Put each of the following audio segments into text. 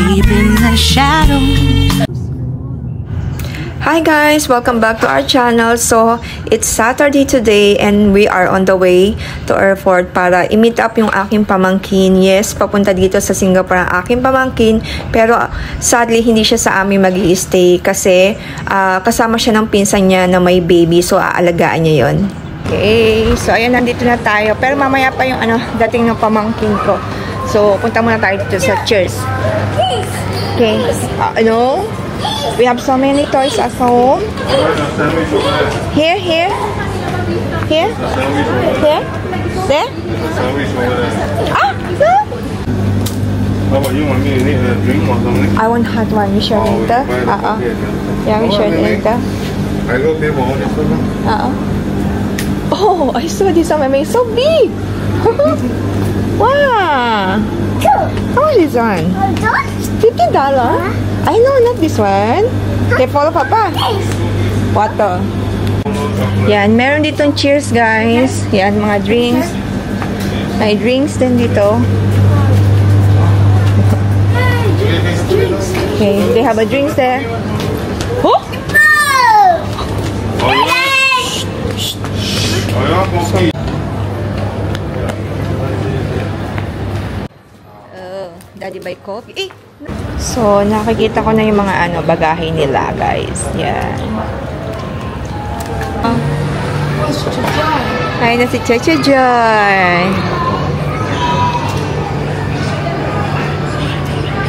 deep in the shadows. Hi guys! Welcome back to our channel. So, it's Saturday today and we are on the way to airport para i-meet up yung aking pamangkin. Yes, papunta dito sa Singapore ang aking pamangkin. Pero sadly, hindi siya sa amin mag-i-stay kasi kasama siya ng pinsan niya na may baby. So, aalagaan niya yon. Okay, so ayan, nandito na tayo. Pero mamaya pa yung dating ng pamangkin ko. So, punta muna tayo dito sa church. Okay, we have so many toys at home. Here. There. Ah, no. How about you? Want me to need a drink or something? I want hot one. You sure later? Yeah, we sure later. I go pay for all this one. Oh, I saw this one. It's so big. Wow. How much is this one? $50. I know, not this one. Okay, follow Papa. Water. Yan, meron ditong cheers, guys. Yan, mga drinks. May drinks din dito. Okay, they have a drinks there. Oh! Daddy buy coffee. So, nakikita ko na yung mga bagahe nila, guys. Yan. Ay na si Cheche Joy.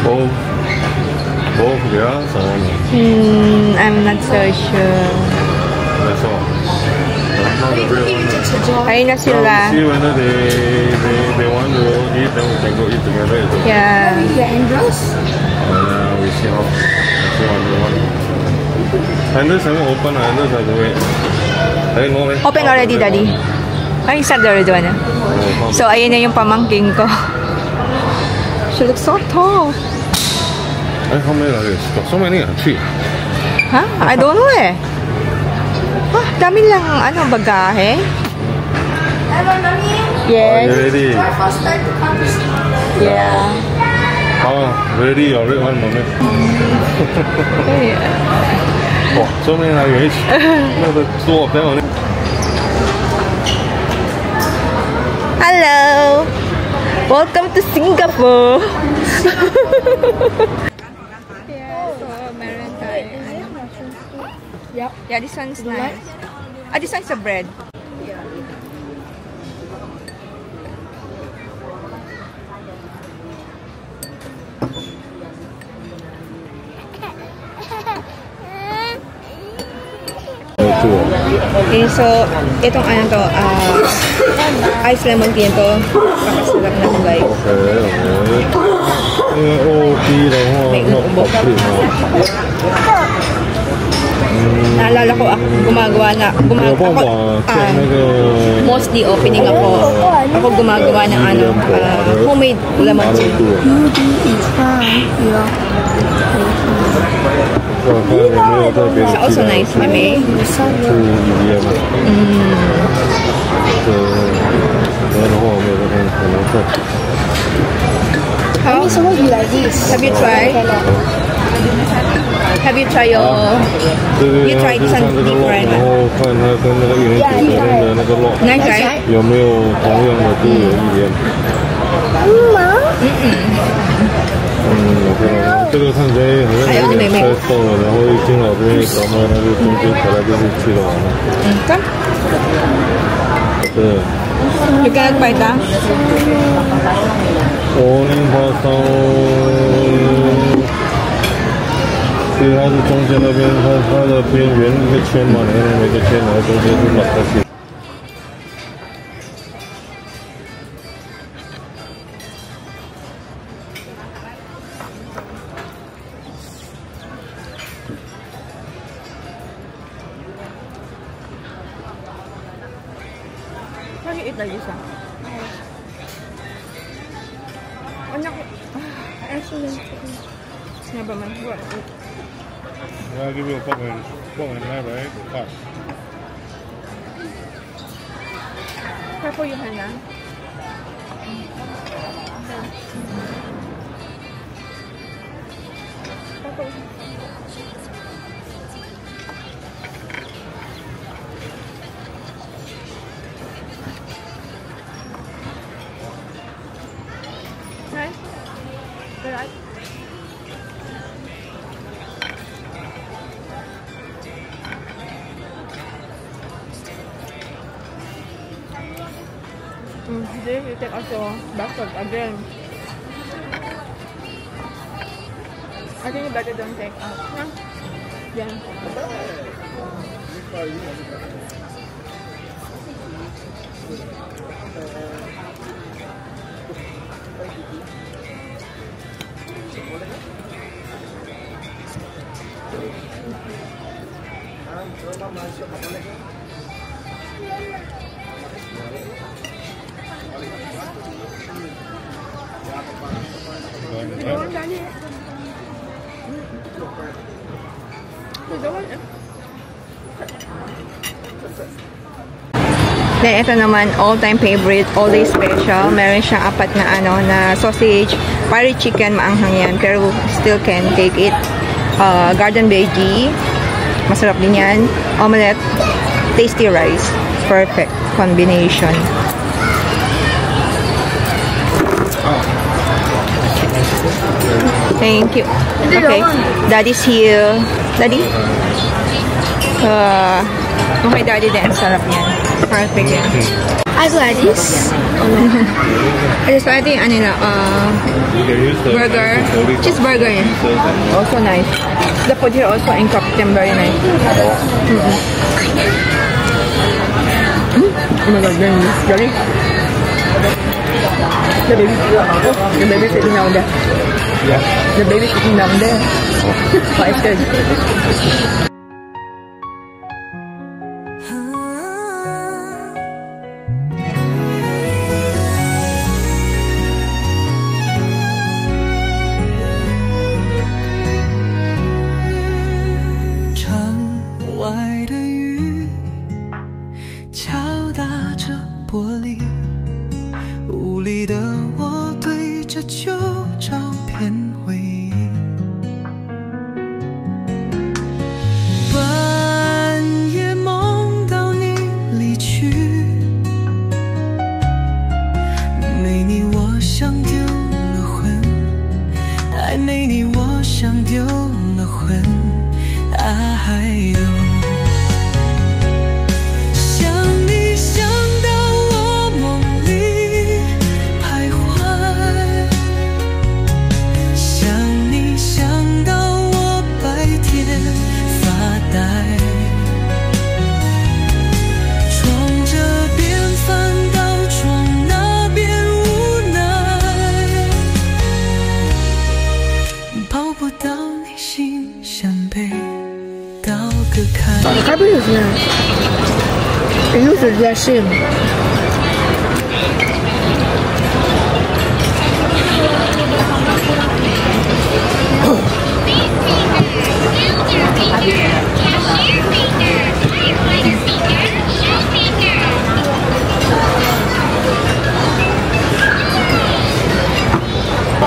Both, yeah, so I'm not so sure. that's all. That's not the real one. Ay na sila. See whether they want to eat, then we can go eat together. Yeah. We see how. See what they want. Anders haven't opened. Anders has to wait. I know. Open already, Daddy. Ay, start already one. So, ayun na yung pamangking ko. She looks so tall. How many are there? So many, 3. Huh? I don't know eh. Dami lang bagahe. Yes. Ready? Yeah. Oh, ready? Your red one, moment. Oh, so many luggage. No, the 2 of them only. Hello. Welcome to Singapore. Yep. Yeah, this one's nice. This one's a bread. Okay, so itong ice lemon tea ito, kapasarap na kulay. May ubo. Naalala ko gumagawa mostly opening ako gumagawa ng homemade lemon tea. It's also nice, mami. How? You like this? Have you tried? Have you tried You tried something different? Nice, right? 有没有同样的都有一点。这个看起来好像有点太瘦了，然后一听老这边搞嘛，那就中间本来就是去了完了。对。You can buy that. 我零八三，所以它是中间那边，它的边缘一个圈嘛，你看每个圈，然后中间是把它写。How do you eat like this? Actually, never mind. What? I'll give you a fork and knife, right? Cut. Careful your hand, ah. This you take also backward again. I think you better don't take out. Huh? Yeah. Then ito naman all-time favorite, all-day special. Meron siyang apat na na sausage, pari chicken, maanghang yan, pero still can take it. Garden veggie, masarap din yan. Omelette, tasty rice, perfect combination. Thank you. Okay, Daddy's here. Daddy? Okay, Daddy din. Sarap yan. Perfect yan. I Gladys. I just like the burger. Cheeseburger yan. Also nice. The food here also in Captain, very nice. Oh my god, very nice. Really? The baby sitting down there. Yeah. The baby sitting down there. Oh, it's good.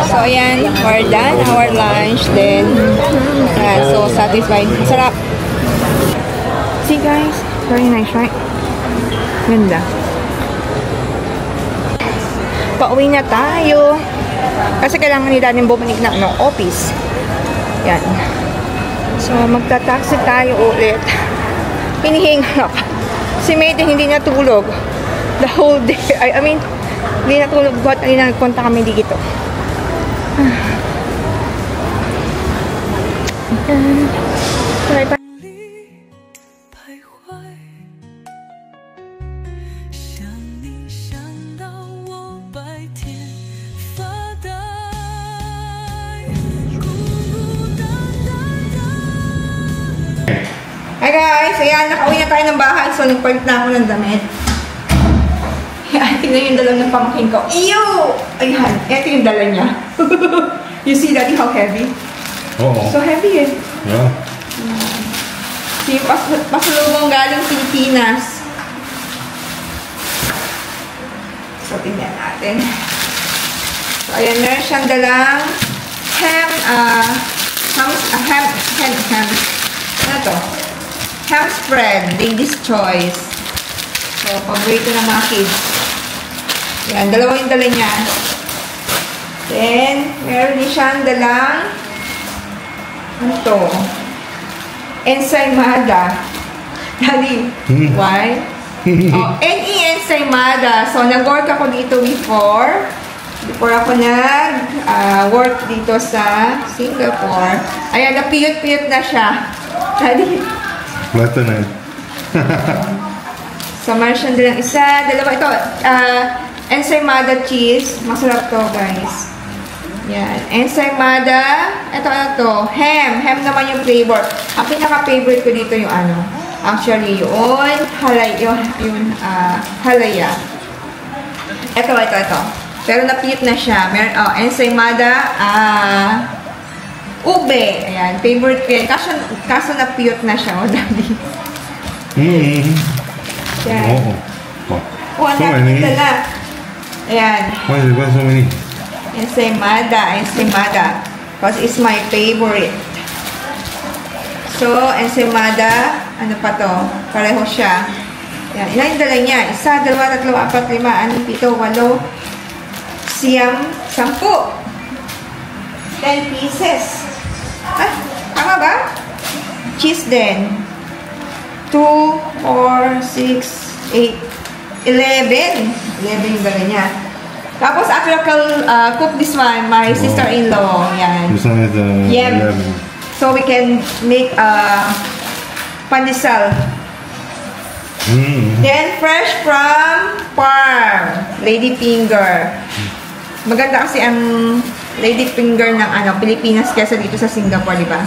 So ayan, we're done our lunch. Then, so satisfied. Sarap. See guys, very nice, right? Ganda. Pauwi na tayo. Kasi kailangan ni Daddy bumalik na office. Yan. So magta-taxi tayo ulit. Hinihinga pa. Si Mayday hindi natulog the whole day. I mean, hindi natulog buhat na nagpunta kami dito. Bye-bye. Hi guys! Ayan, nakauwi na tayo ng bahay. So, nagpalit na ako ng damit. Ayan, tingnan yung dala ng pamangkin ko. Ew! Ayan, ito yung dala niya. You see, Daddy, how heavy? Oo. So heavy eh. Yeah. See, pasalubong galing Pilipinas. So, tingnan natin. So, ayan, meron siyang dalang Ano to? Ham spread, ladies choice. So, paborito ng mga kids. Yan, dalawa yung dala niya. Then, meron din siyang dalang ano to? Ensaymada. Daddy, why? NE ensaymada. So, nag-work ako dito before ako nag-work dito sa Singapore. Ayan, napiyot-piyot na siya. Daddy. Basta na yun. So, meron siyang dalang isa, dalawa. Ito, ensaymada cheese. Masarap to, guys. Yan. Ensaymada. Ito, ano to? Ham. Ham naman yung flavor. Ang pinaka-favorite ko dito yung ano. Actually, yun. Halaya. Ito. Pero napiyot na siya. Meron, ensaymada. Ube. Ayan. Favorite ko yan. Kaso napiyot na siya. O, daddy. Yan. So many. Ayan. Why is it so many? Ensaymada. Because it's my favorite. So, ensaymada. Ano pa to? Pareho siya. Ayan. Ilan yung dala niya? 1, 2, 3, 4, 5, 6, 7, 8, 9, 10. 10 pieces. Tama ba? Cheese din. 2, 4, 6, 8, 11. 11 yung dala niya. Tapos, after I'll cook this one, my sister-in-law. Yan. This one is 11. So, we can make pandesal. Then, fresh from farm. Lady finger. Maganda kasi ang lady finger ng Pilipinas kesa dito sa Singapore, di ba?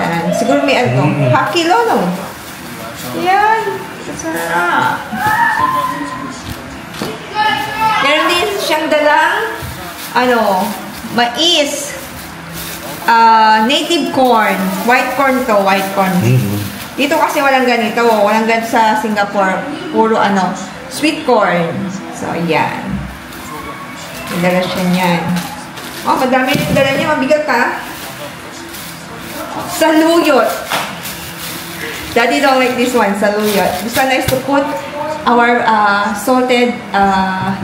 Yan. Siguro may half kilo, no? Yan. Sarap. Meron din siyang dalang mais. Native corn. White corn to. White corn. Dito kasi walang ganito. Walang ganito sa Singapore. Puro sweet corn. So, yan. Dala siya niyan. Oh, madami yung dala niya. Mabigat ka. Saluyot. Daddy don't like this one, saluyot. This one is to put our salted,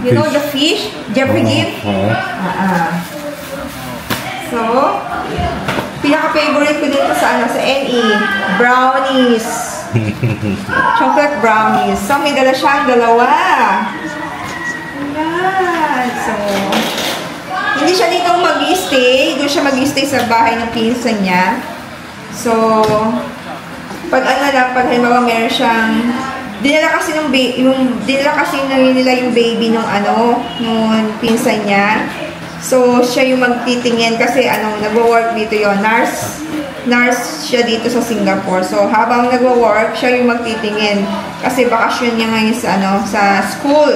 you know, the fish, Jeffrey Gibb. So, pinaka-favorite ko dito sa NE, brownies. Chocolate brownies. So, may dala siyang dalawa. Ayan. So, hindi siya dito mag-i-stay. Doon siya mag-i-stay sa bahay ng pinsan niya. So, pag halimbawa meron siyang dinala kasi nila yung baby nung nung pinsan niya. So, siya yung magtitingin kasi nagwo-work dito yon. Nurse siya dito sa Singapore. So, habang nagwo-work, siya yung magtitingin kasi bakasyon niya ngayon sa school.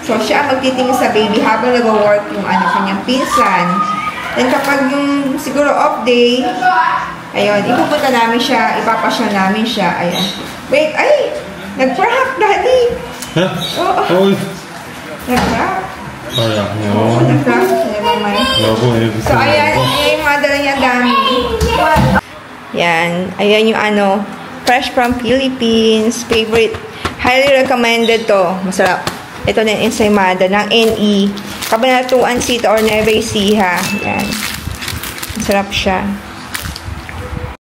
So, siya ang magtitingin sa baby habang nagwo-work yung kanyang pinsan. Then, kapag yung siguro off day, ayun, ipupunta namin siya, ipapasya namin siya. Ayan. Wait, ay! Nag-prank, Daddy! Huh? Oo. Nag-prank. Oh, yeah. Oo, nag-prank. Never mind. So, ayan, yung mga dala niya dami. Yan. Ayan yung fresh from Philippines. Favorite. Highly recommended to. Masarap. Ito na yung ensaymada ng NE. Cabanatuan City or Nueva Ecija. Yan. Masarap siya.